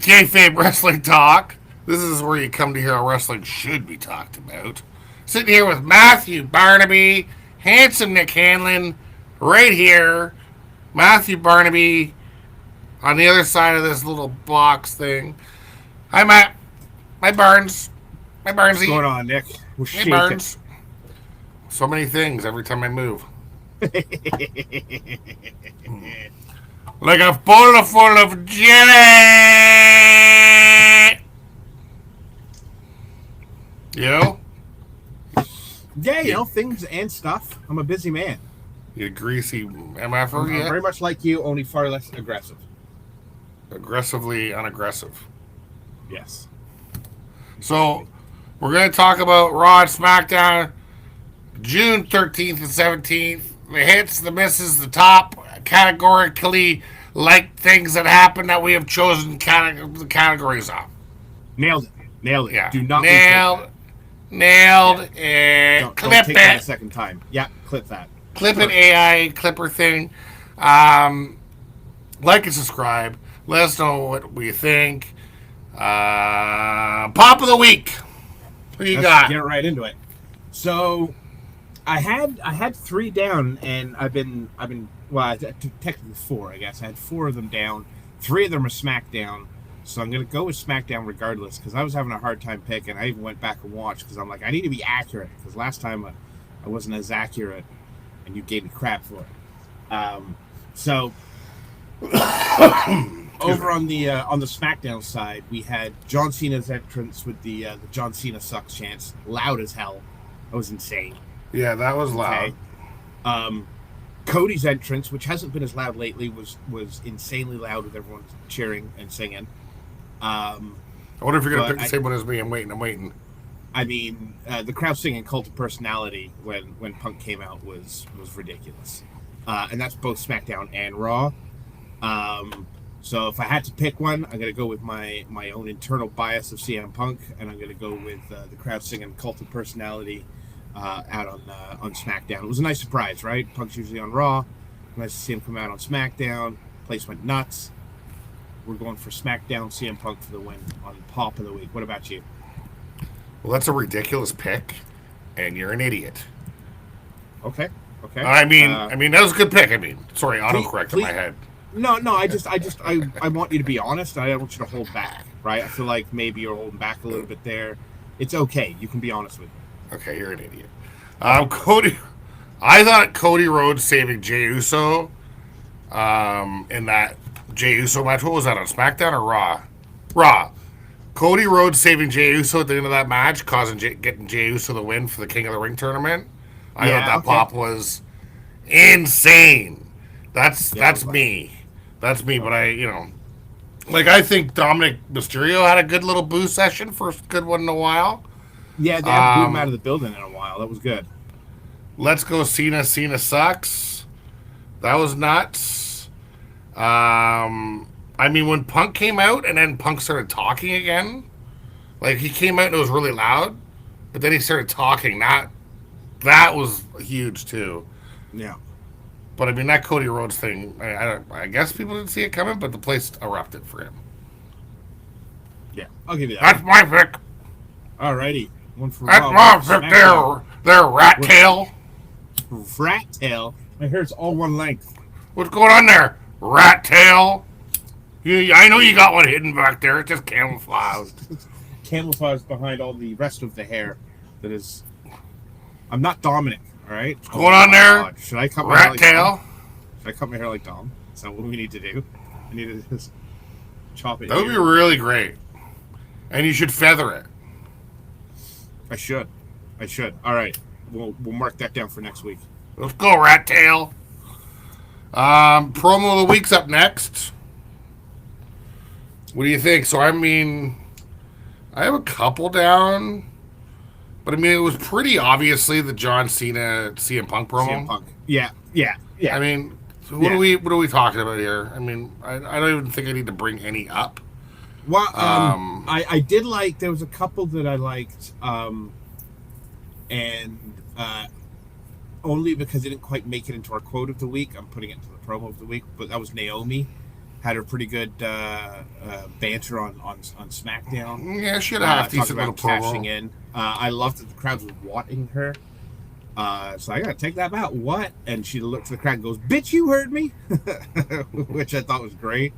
Kayfabe Wrestling Talk. This is where you come to hear how wrestling should be talked about. Sitting here with Mathew Barnaby, handsome Nick Hanlon, right here. Mathew Barnaby on the other side of this little box thing. Hi, Matt. My Barnes. My What's Barnesy. going on, Nick? We're Hey, shaking. Barnes. So many things every time I move. Like a bowl full of jelly. You? Yeah, things and stuff. I'm a busy man. You greasy MFer, I'm yeah? very much like you, only far less aggressive. Aggressively unaggressive. Yes. So, we're going to talk about Raw and SmackDown June 13th and 17th. The hits, the misses, the top categorically like things that happen that we have chosen the categories of. Nailed it. Nailed it. Yeah. Do not Nailed. retake Nailed that. it. Don't take that a second time. Yeah, clip that. Clip an Perfect. AI clipper thing. Like and subscribe. Let us know what we think. Pop of the week. What do you Let's got? get right into it. So, I had 3 down, and I've been technically 4, I guess. I had 4 of them down. 3 of them are SmackDown. So I'm gonna go with SmackDown regardless, because I was having a hard time picking. I even went back and watched because I'm like, I need to be accurate, because last time I wasn't as accurate, and you gave me crap for it. So over on the SmackDown side, we had John Cena's entrance with the John Cena sucks chants, loud as hell. That was insane. Yeah, that was loud. Okay. Cody's entrance, which hasn't been as loud lately, was insanely loud with everyone cheering and singing. I wonder if you're going to but pick the same one as me. I'm waiting. I mean, the crowd singing "Cult of Personality" when Punk came out was ridiculous, and that's both SmackDown and Raw. So if I had to pick one, I'm gonna go with my own internal bias of CM Punk, and I'm gonna go with the crowd singing "Cult of Personality" out on SmackDown. It was a nice surprise, right? Punk's usually on Raw. Nice to see him come out on SmackDown. Place went nuts. We're going for SmackDown, CM Punk for the win on Pop of the Week. What about you? Well, that's a ridiculous pick, and you're an idiot. Okay. I mean, that was a good pick. Sorry, autocorrect in please, my head. No, I want you to be honest. I don't want you to hold back, right? I feel like maybe you're holding back a little bit there. It's okay. You can be honest with me. Okay, you're an idiot. Cody, I thought Cody Rhodes saving Jey Uso in that Jey Uso match. What was that, on SmackDown or Raw? Raw. Cody Rhodes saving Jey Uso at the end of that match, getting Jey Uso the win for the King of the Ring tournament. I thought that pop was insane. That's me. That's me, but I think Dominic Mysterio had a good little boo session, first good one in a while. Yeah, they haven't booed him out of the building in a while. That was good. Let's go Cena. Cena sucks. That was nuts. When Punk came out and then Punk started talking again, like he came out and it was really loud, but then he started talking. That was huge too. Yeah. But that Cody Rhodes thing, I guess people didn't see it coming, but the place erupted for him. Yeah, I'll give you that. That's my pick. Alrighty. One for That's my pick there, rat tail. Rat tail? My hair's all one length. What's going on there, rat tail? I know you got one hidden back there. It's just camouflaged. Camouflage behind all the rest of the hair that is... I'm not Dominic, alright? What's going on there? God. Should I cut my hair rat like tail? Dom? Should I cut my hair like Dom? Is that what we need to do? I need to just chop it. That would be really great. And you should feather it. I should. Alright. We'll mark that down for next week. Let's go, rat tail. Promo of the week's up next. What do you think? So, I have a couple down. But, it was pretty obviously the John Cena CM Punk promo. CM Punk. Yeah. What are we talking about here? I don't even think I need to bring any up. Well, I did like, there was a couple that I liked, and only because it didn't quite make it into our quote of the week, I'm putting it into the promo of the week, but that was Naomi had a pretty good banter on SmackDown. Yeah, she had a half Talking decent little about cashing promo. in. I loved that the crowd was wanting her. So I gotta take that out. What? And she looked to the crowd and goes, "Bitch, you heard me," which I thought was great.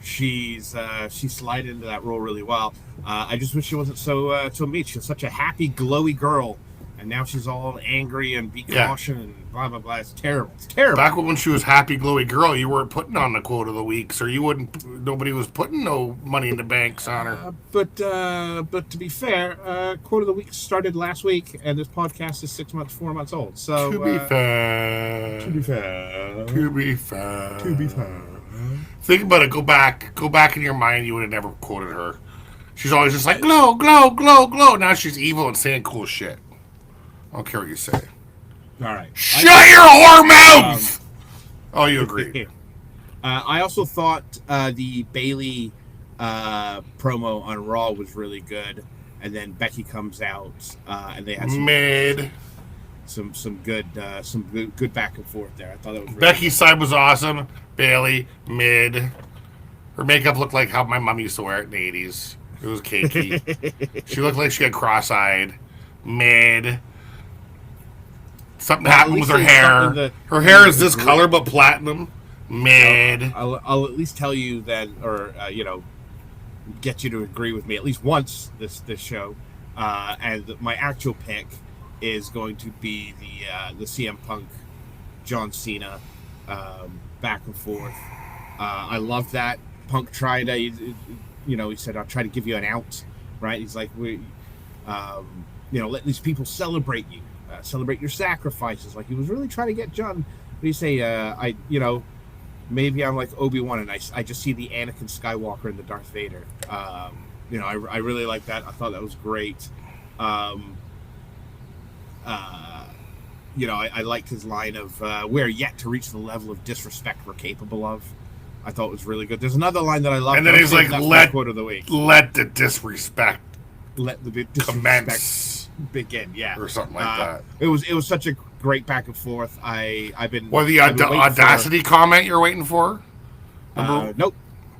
She slid into that role really well. I just wish she wasn't so mean. She's such a happy, glowy girl, and now she's all angry and be caution and blah blah blah. It's terrible. It's terrible. Back when she was happy, glowy girl, you weren't putting on the quote of the week, so you wouldn't. Nobody was putting no money in the banks on her. But to be fair, quote of the week started last week, and this podcast is 4 months old. So To be fair. Think about it. Go back in your mind. You would have never quoted her. She's always just like glow, glow, glow, glow. Now she's evil and saying cool shit. I don't care what you say. All right. Shut your whore mouth! Oh, you agree. I also thought the Bailey promo on Raw was really good, and then Becky comes out, and they had some good back and forth there. I thought it was really Becky's side was awesome. Bailey mid. Her makeup looked like how my mom used to wear it in the 80s. It was cakey. She looked like she had cross-eyed. Mid. Something happened with her hair. Her hair is this color but platinum. Mid. I'll at least tell you that, or get you to agree with me at least once this show. And my actual pick is going to be the CM Punk John Cena back and forth. I love that. Punk tried to, he said, "I'll try to give you an out," right? He's like, let these people celebrate you, celebrate your sacrifices. Like, he was really trying to get John. What do you say? Maybe I'm like Obi-Wan and I just see the Anakin Skywalker and the Darth Vader. I really like that. I thought that was great. I liked his line of "we're yet to reach the level of disrespect we're capable of." I thought it was really good. There's another line that I love. And then he's like, quote of the week. Let the disrespect commence. Begin, yeah, or something like that. It was such a great back and forth. I've been. Well, the audacity comment you're waiting for? Nope.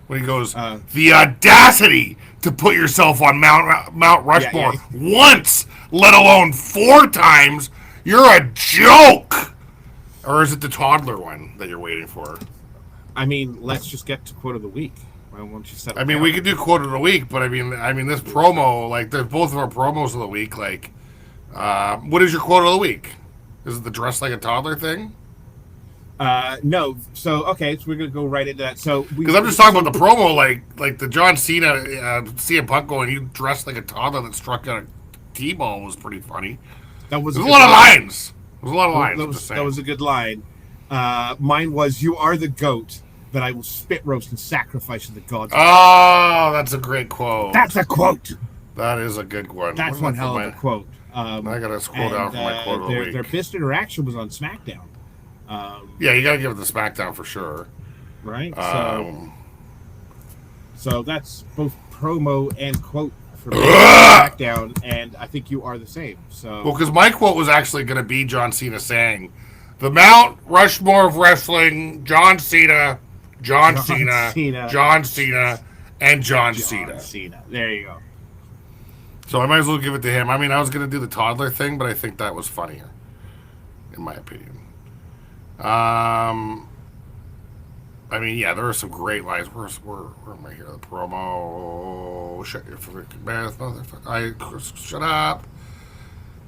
When he goes, the audacity to put yourself on Mount Rushmore once, let alone 4 times. You're a joke. Or is it the toddler one that you're waiting for? I mean, let's just get to quote of the week. Why don't you set I mean, we could do quote of the week, but I mean, this promo, like, there's both of our promos of the week. Like, what is your quote of the week? Is it the dress like a toddler thing? No. So okay, so we're gonna go right into that. So because I'm just talking about the promo, like the John Cena, CM Punk going, "You dressed like a toddler that struck a T-ball" was pretty funny. That was a lot of lines. There's a lot of lines. That was a good line. Mine was, "You are the goat that I will spit roast and sacrifice to the gods." Oh, that's a great quote. That's a quote. That is a good one. That's one hell of a quote. I gotta scroll down for my quote of the week. Their best interaction was on SmackDown. Yeah, you gotta give it the SmackDown for sure. Right. So that's both promo and quote for SmackDown, and I think you are the same. So well, because my quote was actually going to be John Cena saying, "The Mount Rushmore of wrestling: John Cena, John Cena, John Cena, and John Cena." There you go. So I might as well give it to him. I mean, I was going to do the toddler thing, but I think that was funnier, in my opinion. I mean, yeah, there are some great lines. Where am I here? The promo. Shut your freaking mouth, motherfucker. Shut up.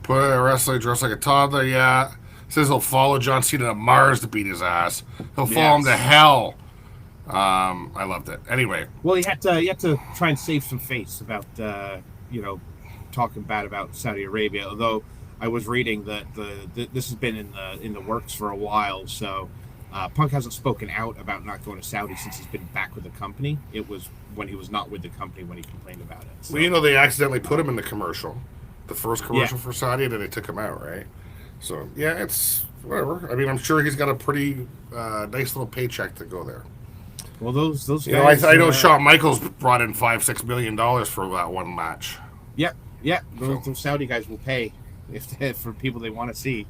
Put a wrestler dressed like a toddler, yeah. Says he'll follow John Cena to Mars to beat his ass. He'll follow him to hell. I loved it. Anyway. Well, you had to try and save some face about, talking bad about Saudi Arabia. Although I was reading that this has been in the works for a while, so Punk hasn't spoken out about not going to Saudi since he's been back with the company. It was when he was not with the company when he complained about it. So, well, they accidentally put him in the commercial, the first commercial for Saudi, and then they took him out, right? So yeah, it's whatever. I mean, I'm sure he's got a pretty nice little paycheck to go there. Well, those guys. I know Shawn Michaels brought in $5-6 million for that one match. Yeah. Those Saudi guys will pay for people they want to see.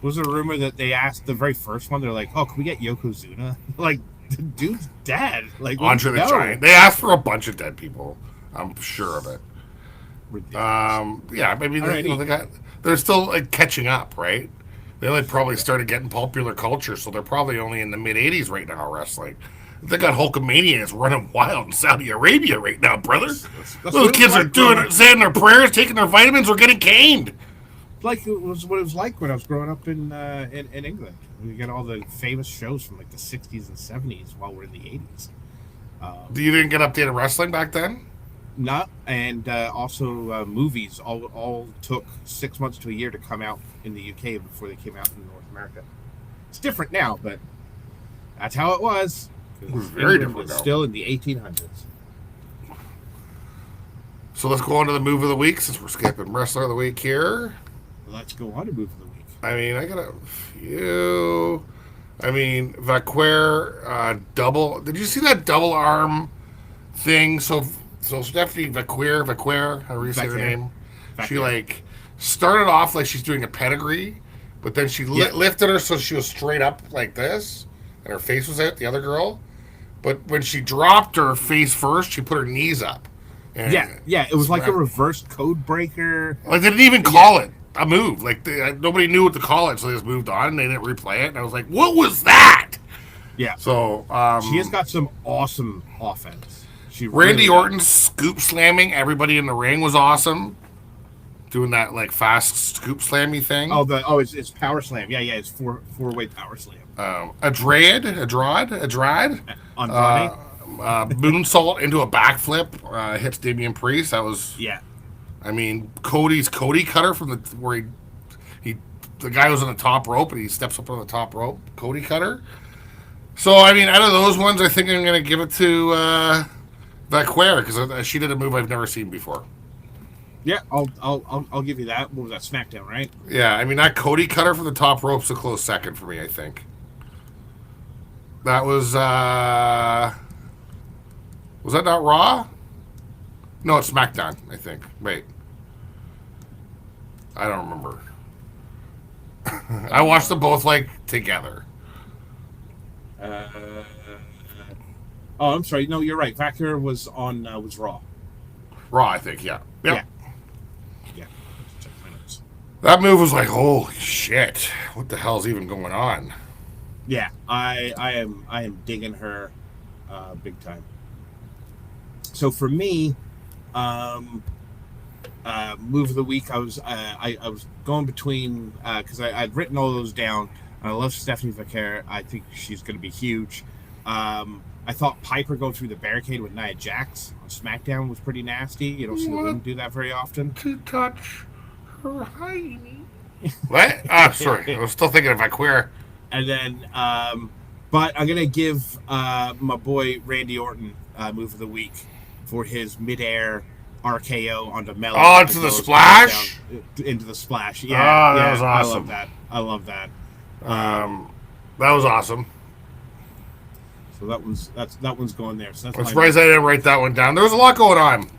Was there a rumor that they asked the very first one? They're like, "Oh, can we get Yokozuna?" Like, the dude's dead. Like Andre the no. Giant. They asked for a bunch of dead people. I'm sure of it. Ridiculous. Yeah, maybe they're still like catching up, right? They like probably started getting popular culture, so they're probably only in the mid '80s right now wrestling. They got Hulkamaniacs running wild in Saudi Arabia right now, brother. That's Those kids are saying their prayers, taking their vitamins, or getting caned. Like it was what it was like when I was growing up in England. We get all the famous shows from like the '60s and '70s while we're in the '80s. You didn't get updated wrestling back then? Not and also movies all took 6 months to a year to come out in the UK before they came out in North America. It's different now, but that's how it was. It was very different now. Still in the 1800s. So let's go on to the move of the week since we're skipping wrestler of the week here. Let's go on to move of the week. I mean, I got a few. I mean, Vaquer double. Did you see that double arm thing? So Stephanie Vaquer, however you say her name, she like started off like she's doing a pedigree, but then she lifted her so she was straight up like this, and her face was out. The other girl, but when she dropped her face first, she put her knees up. And yeah, it was like a reverse code breaker. Like they didn't even call it a move. Like nobody knew what to call it, so they just moved on and they didn't replay it. And I was like, "What was that?" Yeah. So she has got some awesome offense. Randy Orton scoop slamming everybody in the ring was awesome. Doing that like fast scoop slammy thing. It's power slam. Yeah, it's four-way power slam. Andrade. Moonsault into a backflip, hits Damian Priest. That was I mean, Cody's Cody cutter from where the guy was on the top rope and he steps up on the top rope. Cody cutter. So I mean, out of those ones, I think I'm gonna give it to Vaquer because she did a move I've never seen before. Yeah, I'll give you that. What was that, Smackdown, right? Yeah, I mean that Cody cutter from the top rope's a close second for me. I think that was that not Raw? No, it's SmackDown. I think. Wait, I don't remember. I watched them both like together. I'm sorry. No, you're right. Vaquer was on was Raw. Raw, I think. Yeah. Yeah. That move was like, holy shit! What the hell's even going on? Yeah, I am digging her big time. So for me, move of the week, I was going between because I'd written all those down. And I love Stephanie Vaquer. I think she's going to be huge. I thought Piper going through the barricade with Nia Jax on SmackDown was pretty nasty. You don't see women do that very often. To touch her hiney. What? Ah, sorry. I was still thinking of Vaquer. And then, but I'm going to give my boy Randy Orton move of the week for his midair RKO onto Mello. Oh, into the splash? Into the splash. Yeah. That was awesome. I love that. That was awesome. So that one's going there. So that's I'm surprised I didn't write that one down. There was a lot going on,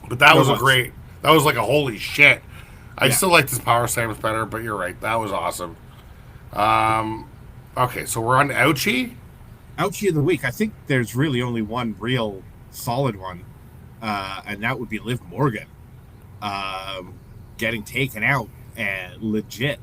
but that was great. That was like a holy shit. I still like this power slams better, but you're right. That was awesome. Okay, so we're on Ouchie. Ouchie of the week. I think there's really only one real solid one, and that would be Liv Morgan getting taken out and legit.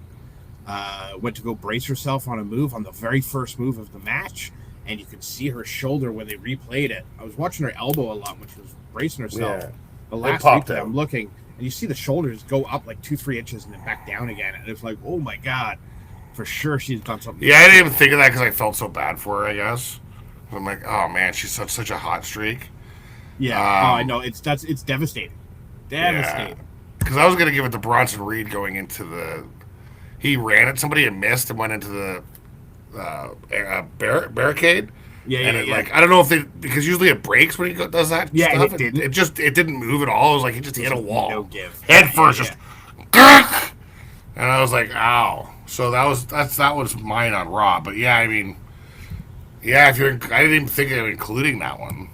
Went to go brace herself on a move on the very first move of the match, and you could see her shoulder when they replayed it. I was watching her elbow a lot when she was bracing herself. Yeah. The last week that I'm looking, and you see the shoulders go up like 2-3 inches and then back down again, and it's like, oh my god, for sure she's done something. Yeah, I didn't even think of that because I felt so bad for her. I guess I'm like, oh man, she's such a hot streak. Yeah, I know it's devastating, devastating. Because I was gonna give it to Bronson Reed going into the. He ran at somebody and missed and went into the barricade. Like I don't know if because usually it breaks when he does that. Yeah, stuff. It didn't. It didn't move at all. It was like he just hit a wall. No give. Head first, just. And I was like, ow. So that was mine on Raw. But yeah, I mean, I didn't even think of including that one.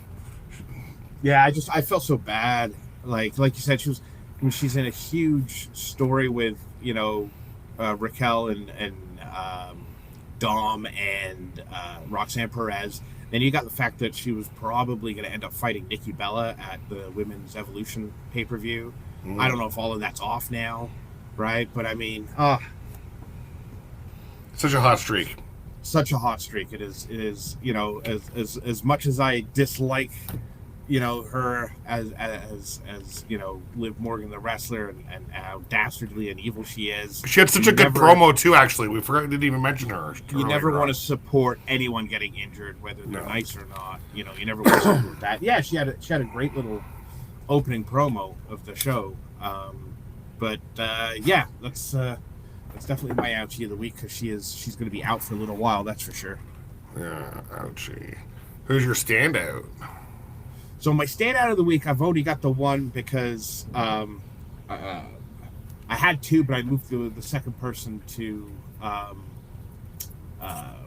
Yeah, I felt so bad. Like you said, she's in a huge story with Raquel and Dom and Roxanne Perez. Then you got the fact that she was probably going to end up fighting Nikki Bella at the Women's Evolution pay-per-view. I don't know if all of that's off now, right? But I mean, such a hot streak. Such a hot streak. It is. As much as I dislike, her as Liv Morgan the wrestler and how dastardly and evil she is. She had such a good promo too. Actually, we didn't even mention her. You never want to support anyone getting injured, whether they're nice or not. You never want to support that. Yeah, she had a great little opening promo of the show. That's definitely my ouchie of the week because she's going to be out for a little while. That's for sure. Yeah, ouchie. Who's your standout? So my standout of the week, I've only got the one because I had two, but I moved the second person to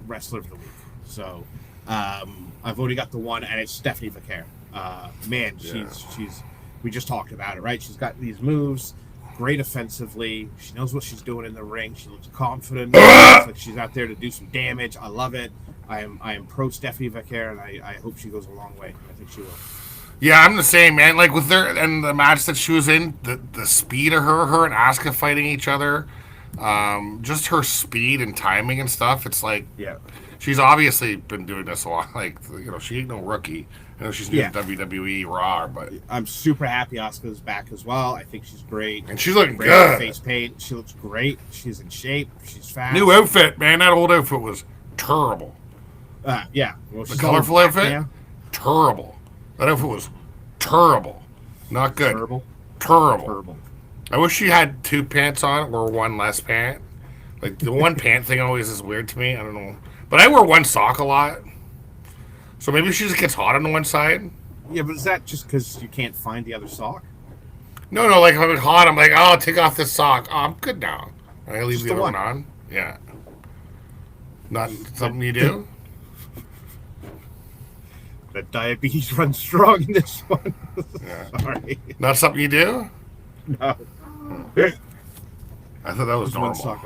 wrestler of the week. So I've only got the one, and it's Stephanie Vaquer. She's we just talked about it, right? She's got these moves, great offensively. She knows what she's doing in the ring. She looks confident. Looks like she's out there to do some damage. I love it. I am pro Stephanie Vaquer, and I hope she goes a long way. I think she will. Yeah, I'm the same, man. Like with her and the match that she was in, the speed of her and Asuka fighting each other, just her speed and timing and stuff. It's like, she's obviously been doing this a lot. Like, she ain't no rookie. I know she's new to WWE Raw, but I'm super happy Asuka's back as well. I think she's great, and she's looking good. Face paint, she looks great. She's in shape. She's fast. New outfit, man. That old outfit was terrible. Well, the colorful outfit, terrible. That outfit was terrible. Not good. Terrible. I wish she had two pants on or one less pant. Like, the one pant thing always is weird to me. I don't know. But I wear one sock a lot. So maybe she just gets hot on the one side. Yeah, but is that just because you can't find the other sock? No, like if I'm hot, I'm like, I'll take off this sock. Oh, I'm good now. And I leave just the other one on. Yeah. Not something you do? The diabetes runs strong in this one. Yeah. Sorry. Not something you do? No. I thought that was normal. One sock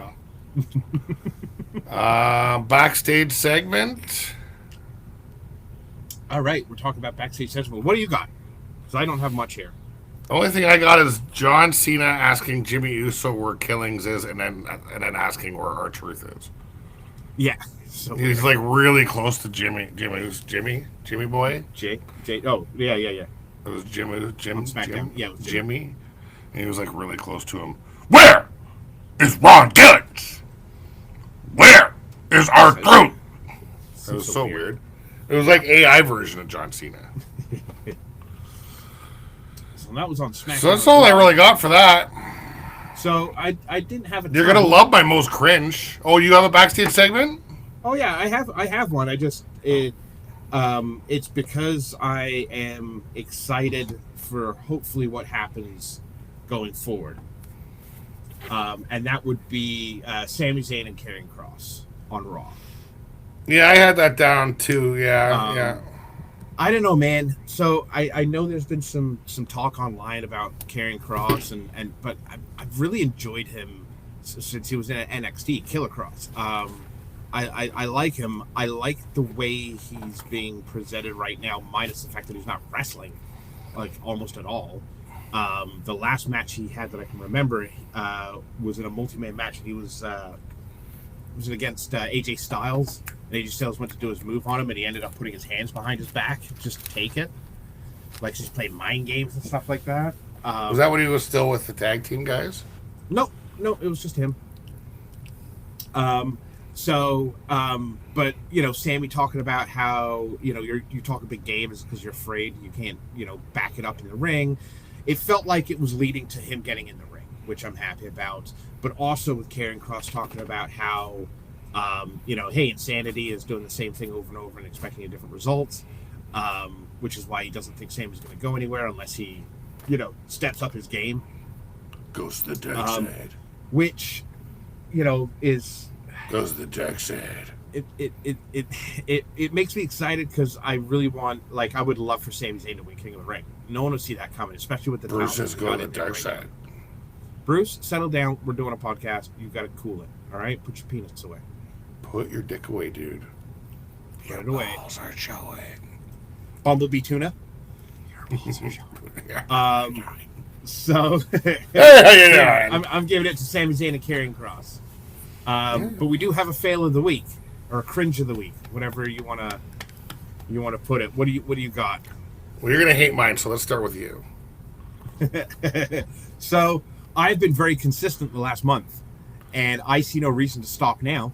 off. Backstage segment. All right, we're talking about backstage segment. What do you got? Because I don't have much here. The only thing I got is John Cena asking Jimmy Uso where Killings is, and then asking where R-Truth is. Yeah. So he's like really close to Jimmy. Jimmy boy. Jay. Oh yeah. It was Jim On Smackdown. Yeah, it was Jimmy, and he was like really close to him. Where is Ron Killings? Where is R-Truth? That was so weird. It was like AI version of John Cena. So that was on SmackDown. So that's all I really got for that. So I didn't have a. You're gonna love my most cringe. Oh, you have a backstage segment? Oh yeah, I have one. It's because I am excited for hopefully what happens going forward. And that would be Sami Zayn and Karrion Kross on Raw. Yeah, I had that down too. Yeah. I don't know, man. So I know there's been some talk online about Karrion Kross, but I've really enjoyed him since he was in NXT. Killer Kross. I like him. I like the way he's being presented right now, minus the fact that he's not wrestling, like almost at all. The last match he had that I can remember was in a multi-man match. He was against AJ Styles. And AJ Styles went to do his move on him, and he ended up putting his hands behind his back just to take it. Like he's playing mind games and stuff like that. Was that when he was still with the tag team guys? No, it was just him. But Sammy talking about how you talk a big game is because you're afraid you can't back it up in the ring. It felt like it was leading to him getting in the ring, which I'm happy about. But also with Karrion Kross talking about how hey, Insanity is doing the same thing over and over and expecting a different result, which is why he doesn't think Sammy's going to go anywhere unless he steps up his game. Goes to the dark side. Which is. Goes to the dark side. It makes me excited because I really want, I would love for Sami Zayn to win King of the Ring. No one will see that coming, especially with the Bruce is going to the dark side. Bruce, settle down. We're doing a podcast. You've got to cool it. All right, put your penis away. Put your dick away, dude. Put it away. Balls are showing. Bumblebee tuna. Yeah. So Yeah. I'm giving it to Sami Zayn and Karrion Kross. But we do have a fail of the week or a cringe of the week, whatever you wanna put it. What do you got? Well, you're gonna hate mine, so let's start with you. So I've been very consistent the last month, and I see no reason to stop now.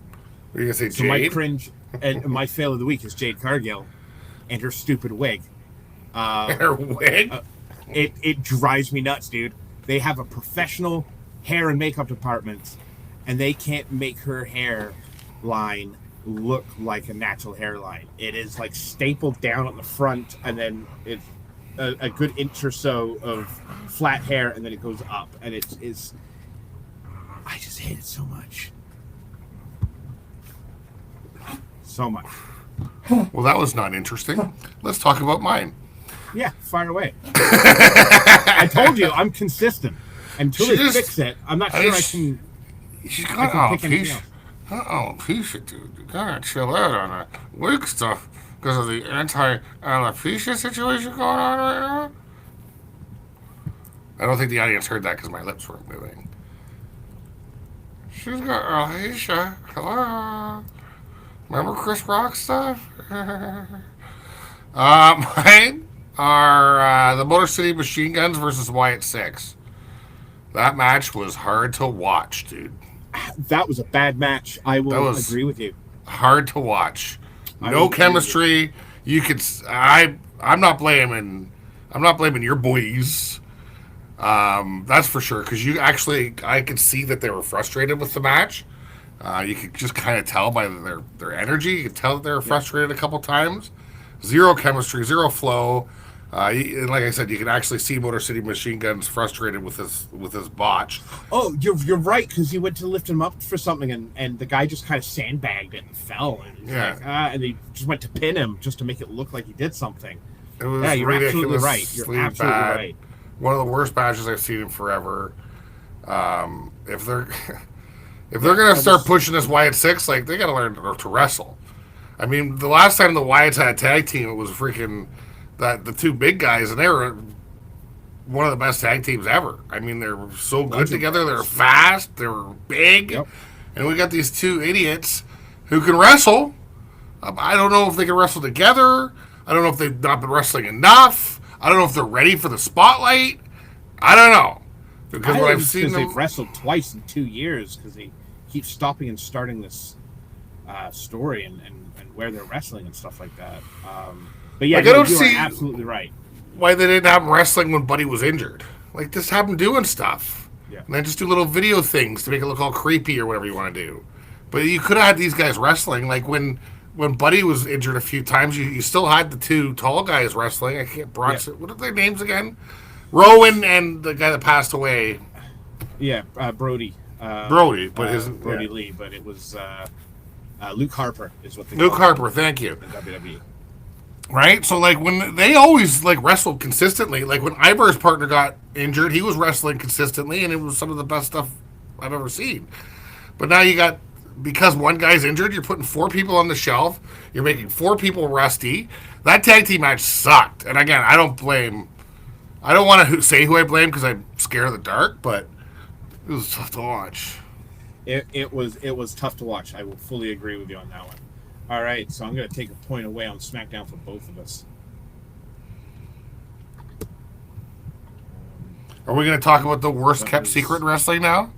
What are you gonna say, So Jade? my cringe and my fail of the week is Jade Cargill and her stupid wig. Her wig? It drives me nuts, dude. They have a professional hair and makeup department, and they can't make her hairline look like a natural hairline. It is like stapled down at the front, and then it's a good inch or so of flat hair, and then it goes up, and it's. I just hate it so much. So much. Well, that was not interesting. Let's talk about mine. Yeah, fire away. I told you, I'm consistent. Until they fix it, I'm not sure I can. She's I got can pick anything else. alopecia, dude. You gotta chill out on that wig stuff because of the anti-alopecia situation going on right now. I don't think the audience heard that because my lips weren't moving. She's got alopecia. Hello. Remember Chris Rock stuff? Mine are the Motor City Machine Guns versus Wyatt Six. That match was hard to watch, dude. That was a bad match. I will agree with you. Hard to watch. No chemistry. You could. I'm not blaming. I'm not blaming your boys. That's for sure. Because I could see that they were frustrated with the match. You could just kind of tell by their energy. You could tell that they were frustrated a couple times. Zero chemistry, zero flow. And like I said, you can actually see Motor City Machine Guns frustrated with his botch. Oh, you're right, because he went to lift him up for something, and the guy just kind of sandbagged it and fell. And and they just went to pin him just to make it look like he did something. It was you're absolutely right. You're absolutely right. One of the worst matches I've seen in forever. If they're gonna start pushing this Wyatt Six, like they gotta learn to wrestle. I mean, the last time the Wyatts had a tag team, it was freaking the two big guys, and they were one of the best tag teams ever. I mean, they were so good together. They were fast. They were big. Yep. And we got these two idiots who can wrestle. I don't know if they can wrestle together. I don't know if they've not been wrestling enough. I don't know if they're ready for the spotlight. I don't know. Because what I've seen they've wrestled twice in 2 years because they keep stopping and starting this story and where they're wrestling and stuff like that. But yeah, I don't you see are absolutely right. Why they didn't have him wrestling when Buddy was injured. Like, just have him doing stuff. Yeah. And then just do little video things to make it look all creepy or whatever you want to do. But you could have had these guys wrestling. Like, when Buddy was injured a few times, you still had the two tall guys wrestling. I can't Bronson. What are their names again? Rowan and the guy that passed away. Yeah, Brody. Brody, but his Brody Lee, but it was Luke Harper is what they Luke Harper, thank you. In WWE. Right? So, like, when they always, like, wrestled consistently. Like, when Ivar's partner got injured, he was wrestling consistently, and it was some of the best stuff I've ever seen. But now you got, because one guy's injured, you're putting 4 people on the shelf. You're making 4 people rusty. That tag team match sucked. And, again, I don't want to say who I blame because I'm scared of the dark, but it was tough to watch. It was tough to watch. I will fully agree with you on that one. All right, so I'm going to take a point away on SmackDown for both of us. Are we going to talk about the worst kept secret in wrestling now?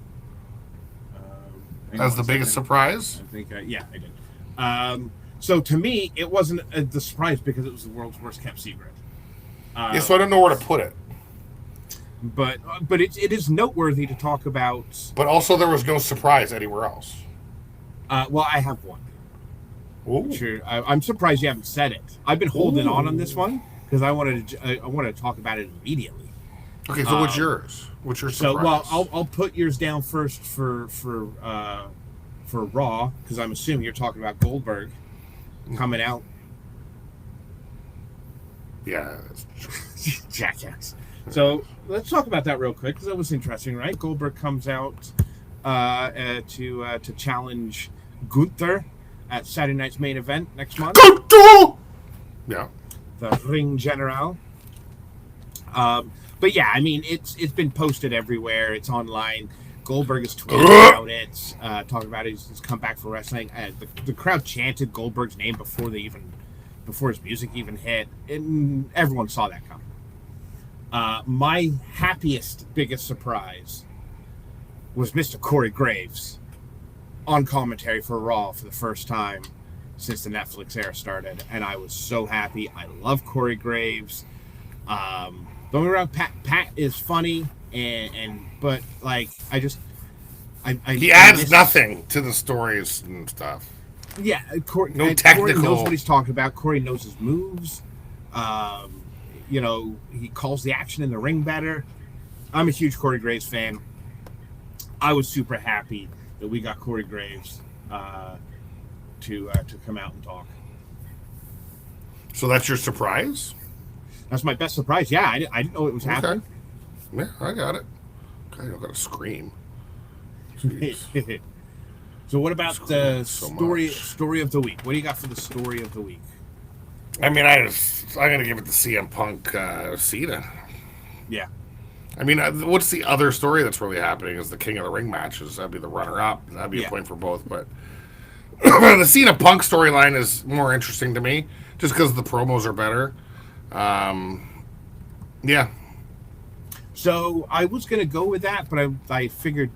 As the biggest surprise? I think, yeah, I did. So to me, it wasn't the surprise because it was the world's worst kept secret. So I don't know where to put it. But it is noteworthy to talk about. But also, there was no surprise anywhere else. Well, I have one. Ooh. Sure, I'm surprised you haven't said it. I've been holding on this one because I wanted to talk about it immediately. Okay, so what's yours? What's your surprise? So, well, I'll put yours down first for Raw because I'm assuming you're talking about Goldberg coming out. Yeah, jackass. So let's talk about that real quick because that was interesting, right? Goldberg comes out to challenge Gunther at Saturday night's main event next month. Yeah. The Ring General. But yeah, I mean, it's been posted everywhere. It's online. Goldberg is tweeting about it, talking about his comeback for wrestling. The crowd chanted Goldberg's name before his music even hit, and everyone saw that coming. My biggest surprise was Mr. Corey Graves on commentary for Raw for the first time since the Netflix era started, and I was so happy. I love Corey Graves. Don't get me wrong, Pat is funny, but like he adds nothing to the stories and stuff. Yeah, Corey knows what he's talking about. Corey knows his moves. He calls the action in the ring better. I'm a huge Corey Graves fan. I was super happy that we got Corey Graves to come out and talk. So that's your surprise? That's my best surprise. Yeah, I didn't know it was happening. Yeah, I got it. I don't gotta scream. So what about the story of the week? What do you got for the story of the week? I mean, I'm gonna give it to CM Punk, Cena. Yeah. I mean, what's the other story that's really happening is the King of the Ring matches. That'd be the runner-up. That'd be a point for both. But the Cena Punk storyline is more interesting to me, just because the promos are better. Yeah. So I was gonna go with that, but I figured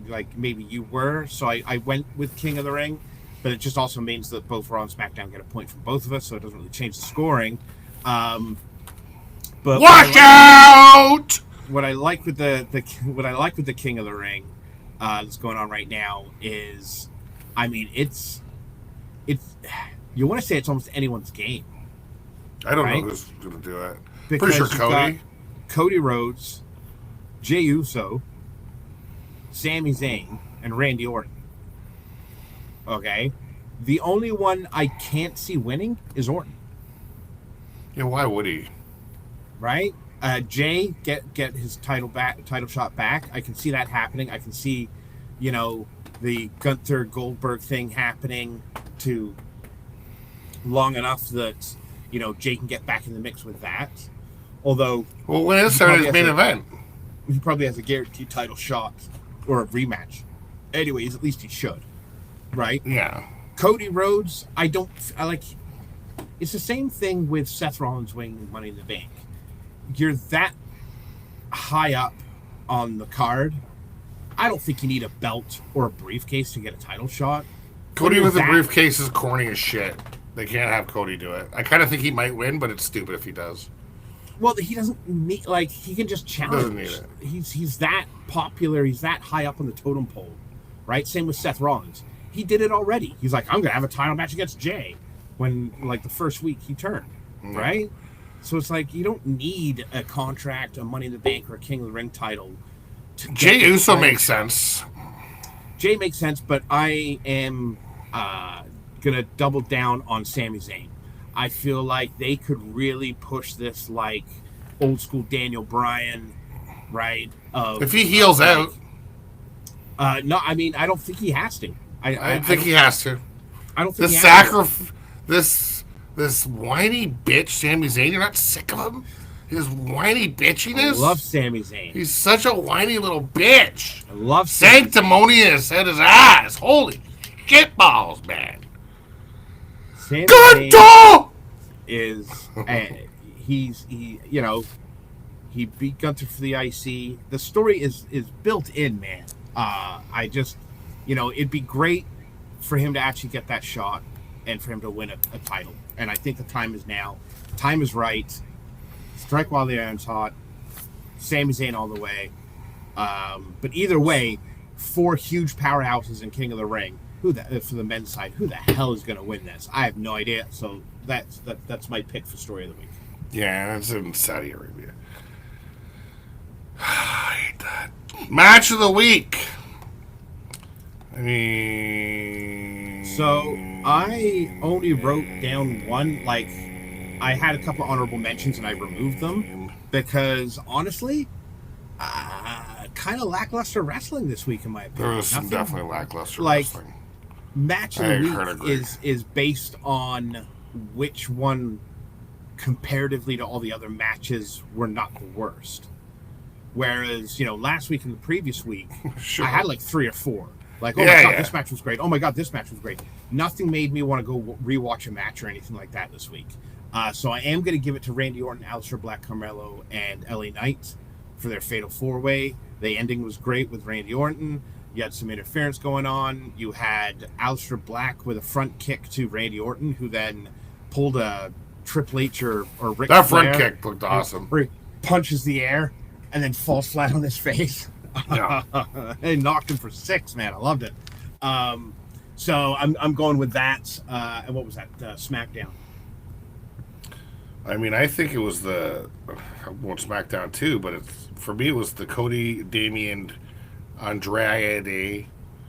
like maybe you were, so I went with King of the Ring. But it just also means that both Raw and SmackDown get a point from both of us, so it doesn't really change the scoring. But watch out! What I like with the King of the Ring that's going on right now is, I mean, it's you want to say it's almost anyone's game. I don't know who's going to do it. Because pretty sure Cody. Cody Rhodes, Jey Uso, Sami Zayn, and Randy Orton. Okay, the only one I can't see winning is Orton. Yeah, why would he? Right? Jay get his title shot back. I can see that happening. I can see, the Gunther Goldberg thing happening to long enough that Jay can get back in the mix with that. Although, when is his main event? He probably has a guaranteed title shot or a rematch. Anyways, at least he should. Right? Yeah. Cody Rhodes, I like. It's the same thing with Seth Rollins winning Money in the Bank. You're that high up on the card. I don't think you need a belt or a briefcase to get a title shot. Cody with a briefcase is corny as shit. They can't have Cody do it. I kind of think he might win, but it's stupid if he does. Well, he doesn't need, he can just challenge. Doesn't need it. He's that popular. He's that high up on the totem pole, right? Same with Seth Rollins. He did it already. He's like, I'm going to have a title match against Jay when, the first week he turned, right? So it's like, you don't need a contract, a Money in the Bank, or a King of the Ring title. Jey Uso makes sense. Jay makes sense, but I am going to double down on Sami Zayn. I feel like they could really push this like old school Daniel Bryan, right? If he heals out. No, I mean, I don't think he has to. I think he has to. I don't think this whiny bitch, Sami Zayn, you're not sick of him? His whiny bitchiness? I love Sami Zayn. He's such a whiny little bitch. I love Sanctimonious at his ass. Holy shitballs, man. Sami Zayn is he beat Gunther for the IC. The story is built in, man. I just it'd be great for him to actually get that shot and for him to win a title. And I think the time is now. Time is right. Strike while the iron's hot. Sami Zayn all the way. But either way, 4 huge powerhouses in King of the Ring. For the men's side, who the hell is going to win this? I have no idea. So that's my pick for story of the week. Yeah, that's in Saudi Arabia. I hate that. Match of the week. So I only wrote down one. I had a couple of honorable mentions and I removed them because honestly, kind of lackluster wrestling this week in my opinion. There was some definitely lackluster wrestling. match of I the heard week agree. is based on which one, comparatively to all the other matches, were not the worst. Whereas, last week and the previous week, Sure. I had like 3 or 4. Like, oh Yeah, my god, yeah. this match was great. Oh my god, this match was great. Nothing made me want to go rewatch a match or anything like that this week. So I am going to give it to Randy Orton, Aleister Black, Carmelo, and LA Knight for their Fatal 4-Way. The ending was great with Randy Orton. You had some interference going on. You had Aleister Black with a front kick to Randy Orton, who then pulled a Triple H or Ric That Flair, front kick looked awesome. where he punches the air and then falls flat on his face. Yeah. And knocked him for 6, man. I loved it. So I'm going with that. And what was that? SmackDown. I mean, I think it was I won't SmackDown too, but for me, it was the Cody, Damian, Andrade, and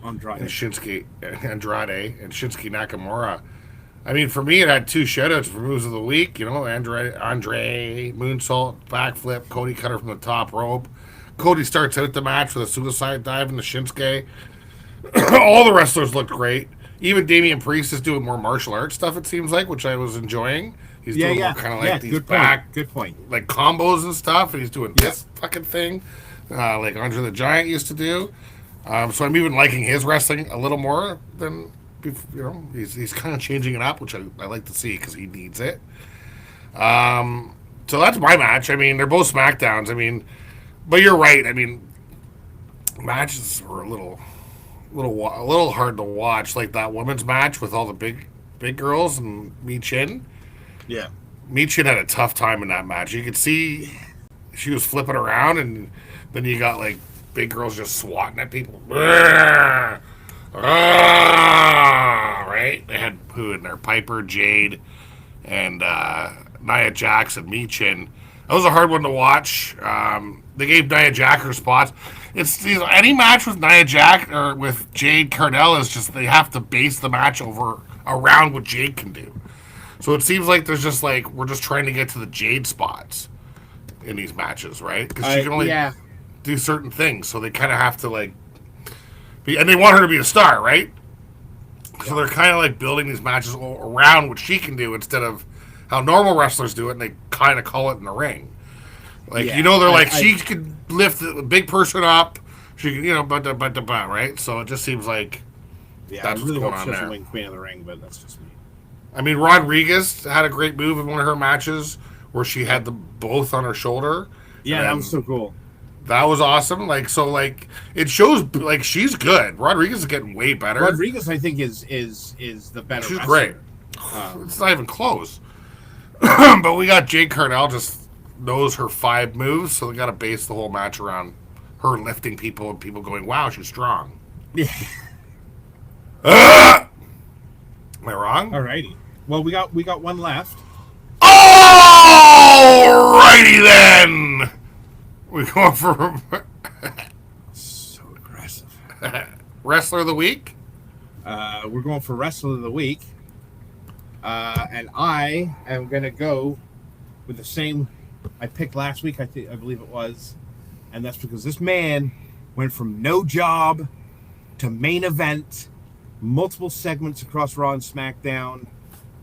Shinsuke Nakamura. I mean, for me, it had 2 shoutouts for moves of the week. Andre moonsault, backflip, Cody cutter from the top rope. Cody starts out the match with a suicide dive into Shinsuke. All the wrestlers looked great. Even Damian Priest is doing more martial arts stuff, it seems like, which I was enjoying. He's doing more kind of like these good point. like combos and stuff, and he's doing this fucking thing, like Andre the Giant used to do. So I'm even liking his wrestling a little more than, he's kind of changing it up, which I like to see because he needs it. So that's my match. I mean, they're both SmackDowns. I mean, but you're right. I mean, matches were a little hard to watch, like that women's match with all the big girls and Michin. Yeah. Michin had a tough time in that match. You could see she was flipping around, and then you got like big girls just swatting at people. Right? They had who in there? Piper, Jade, and Nia Jax and Michin. That was a hard one to watch. They gave Nia Jax her spots. It's any match with Nia Jax or with Jade Carnell is just they have to base the match around what Jade can do. So it seems like there's just like we're just trying to get to the Jade spots in these matches, right? Because she can only do certain things, so they kind of have to like be, and they want her to be a star, right? So they're kind of like building these matches around what she can do instead of how normal wrestlers do it, and they kind of call it in the ring. Like they're like she can lift a big person up, she can right? So it just seems like that's what's going on there. Win Queen of the Ring, but that's just me. I mean, Rodriguez had a great move in one of her matches where she had them both on her shoulder. Yeah, that was so cool. That was awesome. It shows like she's good. Rodriguez is getting way better. Rodriguez, I think, is the better. She's wrestler. great. It's not even close. But we got Jade Carnell just knows her 5 moves, so they got to base the whole match around her lifting people and people going, "Wow, she's strong." Yeah. Am I wrong? Alrighty. Well, we got one left. Alrighty then. We going for So aggressive. Wrestler of the Week. We're going for Wrestler of the Week, and I am gonna go with the same I picked last week. I believe it was, and that's because this man went from no job to main event, multiple segments across Raw and SmackDown,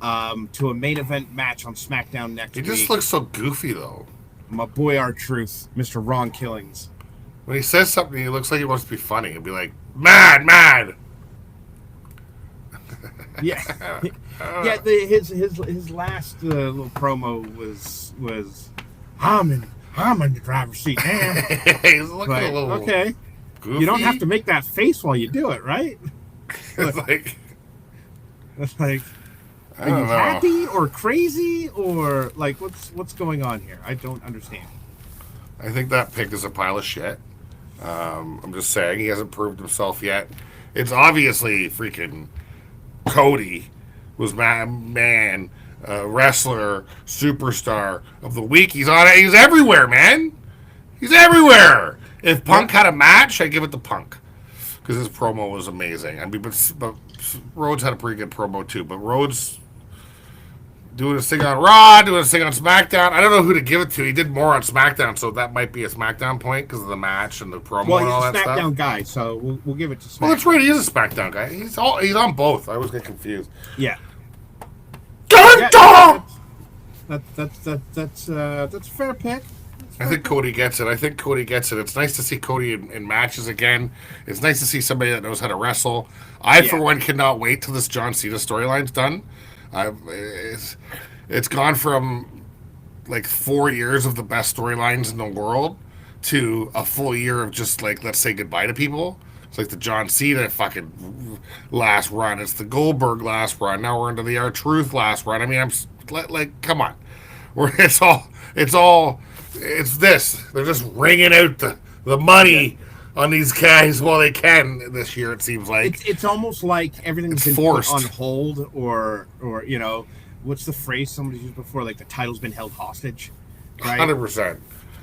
to a main event match on SmackDown next week. He just looks so goofy though. My boy, R-Truth, Mr. Ron Killings. When he says something, he looks like he wants to be funny. He'll be like, mad. Yeah, yeah. His last little promo was I'm in the driver's seat now. He's looking a little okay. goofy. You don't have to make that face while you do it, right? It's like are you happy or crazy or like what's going on here? I don't understand. I think that pick is a pile of shit. I'm just saying he hasn't proved himself yet. It's obviously freaking Cody was man, wrestler, superstar of the week. He's everywhere, man. He's everywhere. If Punk had a match, I'd give it to Punk because his promo was amazing. I mean, but Rhodes had a pretty good promo too. But Rhodes doing his thing on Raw, doing his thing on SmackDown. I don't know who to give it to. He did more on SmackDown, so that might be a SmackDown point because of the match and the promo Well, and all he's that a SmackDown stuff. guy, so we'll give it to SmackDown. Well, that's right. He is a SmackDown guy. He's on both. I always get confused. Yeah. That's a fair pick. I think Cody gets it. It's nice to see Cody in matches again. It's nice to see somebody that knows how to wrestle. For one, cannot wait till this John Cena storyline's done. It's gone from like 4 years of the best storylines in the world to a full year of just like, let's say goodbye to people. It's like the John Cena fucking last run. It's the Goldberg last run. Now we're into the R-Truth last run. I mean, like, come on. It's this. They're just wringing out the money on these guys while they can this year, it seems like. It's almost like everything's been forced put on hold or what's the phrase somebody used before? Like the title's been held hostage, right? 100%.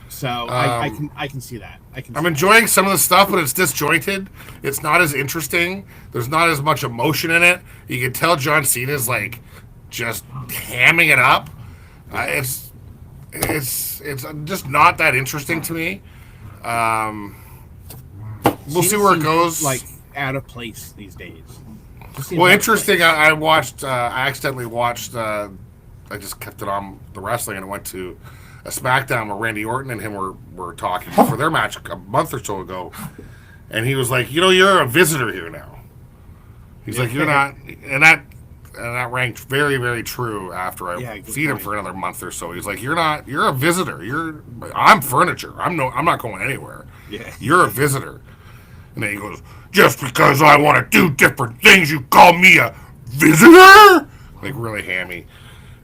So I can see that. I'm enjoying some of the stuff, but it's disjointed. It's not as interesting. There's not as much emotion in it. You can tell John Cena's like just hamming it up. It's just not that interesting to me. We'll see where it goes. Like out of place these days. Well, interesting. I watched. I accidentally watched. I just kept it on the wrestling and went to a SmackDown where Randy Orton and him were talking for their match a month or so ago, and he was like, "You're a visitor here now." He's like, "You're not," and that rang very, very true. After I feed him for another month or so, he's like, "You're not. You're a visitor. I'm furniture. I'm not going anywhere. Yeah, you're a visitor." And then he goes, "Just because I want to do different things, you call me a visitor?" Like, really hammy.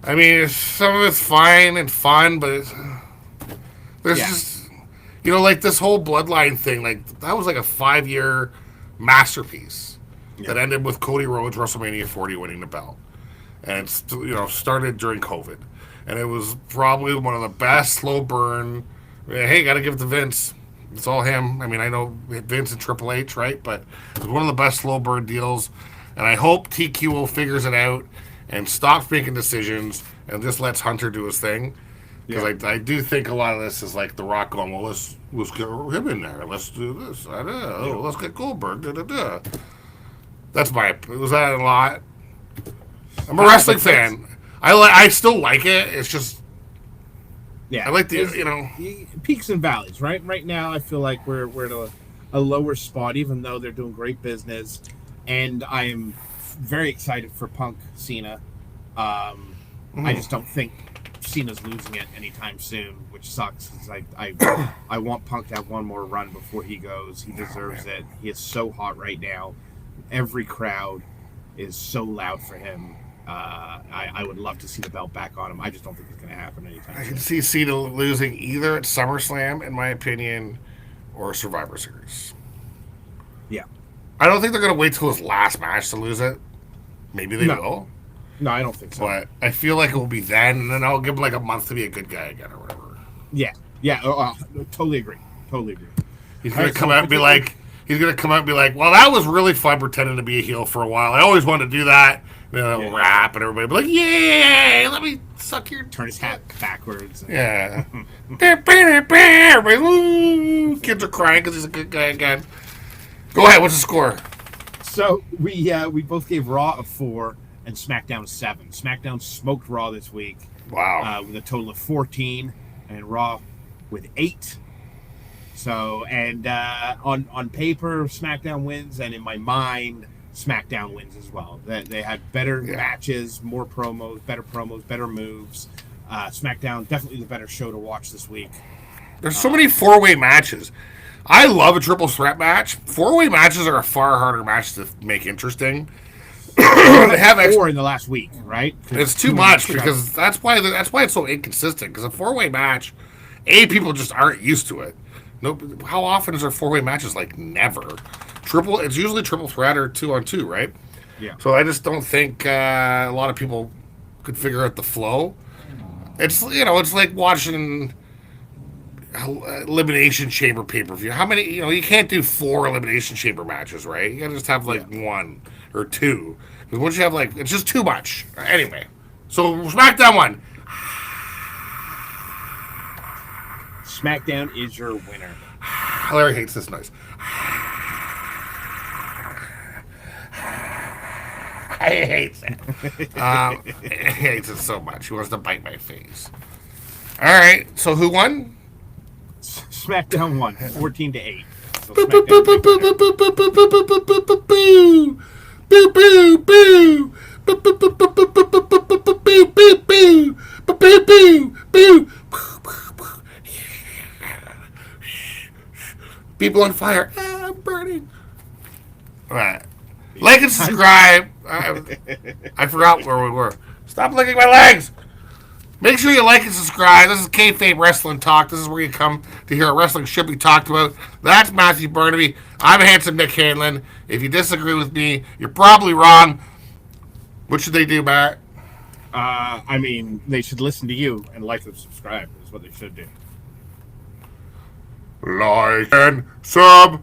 I mean, some of it's fine and fun, but there's just, like this whole bloodline thing, like, that was like a 5-year masterpiece that ended with Cody Rhodes WrestleMania 40 winning the belt. And it's, started during COVID. And it was probably one of the best slow burn. Hey, got to give it to Vince. It's all him. I mean, I know Vince and Triple H, right? But it was one of the best slow burn deals. And I hope TQO figures it out and stops making decisions and just lets Hunter do his thing. Because I do think a lot of this is like The Rock going, well, let's get him in there. Let's do this. Let's get Goldberg. That's was that a lot? I'm a wrestling fan. I still like it. It's just, I like peaks and valleys, right? Right now, I feel like we're at a lower spot, even though they're doing great business, and I am very excited for Punk Cena. I just don't think Cena's losing it anytime soon, which sucks. It's like I want Punk to have one more run before he goes. He deserves it. He is so hot right now. Every crowd is so loud for him. I would love to see the belt back on him. I just don't think it's going to happen anytime soon. I can see Cena losing either at SummerSlam, in my opinion, or Survivor Series. Yeah. I don't think they're going to wait till his last match to lose it. Maybe they will. No, I don't think so. But I feel like it will be then, and then I'll give him like a month to be a good guy again or whatever. Yeah. Totally agree. He's going to come out and be like, well, that was really fun pretending to be a heel for a while. I always wanted to do that. And then he'll rap, and everybody will be like, yay, let me suck your... Turn his hat backwards. Yeah. Kids are crying because he's a good guy again. Go ahead, what's the score? So, we both gave Raw a 4 and SmackDown a 7. SmackDown smoked Raw this week. Wow. With a total of 14, and Raw with 8. So, and on paper, SmackDown wins, and in my mind, SmackDown wins as well. They had better matches, more promos, better moves. SmackDown, definitely the better show to watch this week. There's so many 4-way matches. I love a triple threat match. 4-way matches are a far harder match to make interesting. They have 4 in the last week, right? It's too much because that's why it's so inconsistent. Because a 4-way match, people just aren't used to it. Nope. How often is there 4-way matches? Like never. It's usually triple threat or 2-on-2, right? Yeah. So I just don't think a lot of people could figure out the flow. It's it's like watching Elimination Chamber pay-per-view. How many? You can't do 4 Elimination Chamber matches, right? You gotta just have 1 or 2. Because once you have it's just too much. Anyway, So SmackDown won. SmackDown is your winner. Larry hates this noise. He hates it. He hates it so much. He wants to bite my face. All right. So who won? SmackDown won 14-8. So Boo boo boo boo SmackDown boo boo boo boo boo boo boo boo boo boo boo boo. Boo, boo, boo, boo, boo, boo, boo, boo, boo, boo, boo, boo, boo, boo, boo, boo. People on fire. Ah, I'm burning. All right. Like and subscribe. I forgot where we were. Stop licking my legs. Make sure you like and subscribe. This is Kayfabe Wrestling Talk. This is where you come to hear wrestling should be talked about. That's Mathew Barnaby. I'm handsome Nick Hanlon. If you disagree with me, you're probably wrong. What should they do, Matt? I mean, they should listen to you and like and subscribe is what they should do. Like and subscribe.